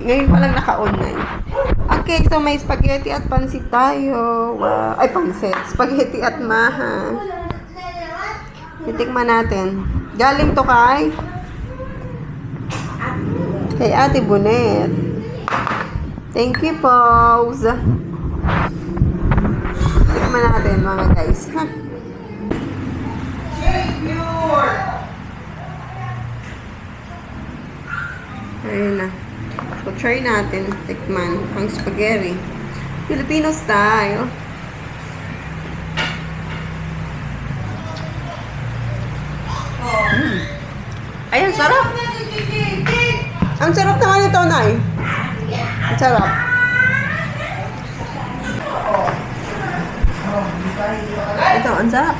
Ngayon pa lang naka-on na yun. Okay, so may spaghetti at pansit tayo. Wow. Ay, pansit. Spaghetti at maha. Titikman natin. Galing to kay Ate Bonet. Thank you, Pose. Tikman natin, mga guys. Ha? Ayun na. So, try natin tikman ang spaghetti. Filipino style. Ayan, sarap. Ang sarap naman ito, Nay. Ang sarap. Ito, ang sarap.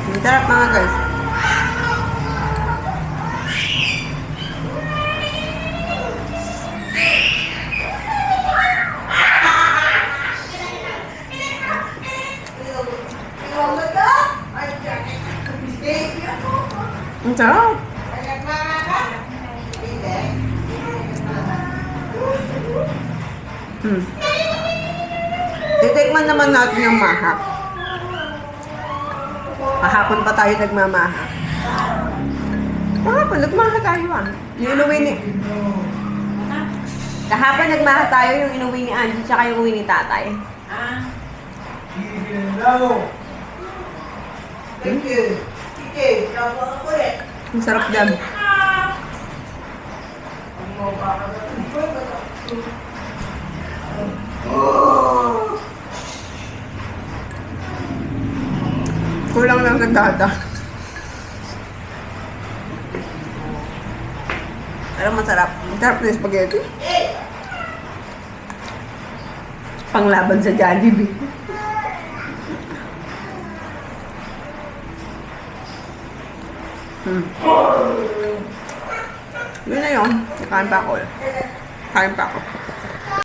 Ang sarap, mga guys. Ang sarap. Titikman naman natin yung maha. Kahapon pa tayo nagmamaha. Kahapon, nagmaha tayo Yung inuwi ni... Kahapon nagmaha tayo yung inuwi ni Angie tsaka yung uwi ni tatay. Thank you. Ang sarap dyan. Kulang lang nagdada. Pero masarap. Masarap na yung spaghetti. Panglaban sa Jollibee. Yun na yun. Kain pa ako.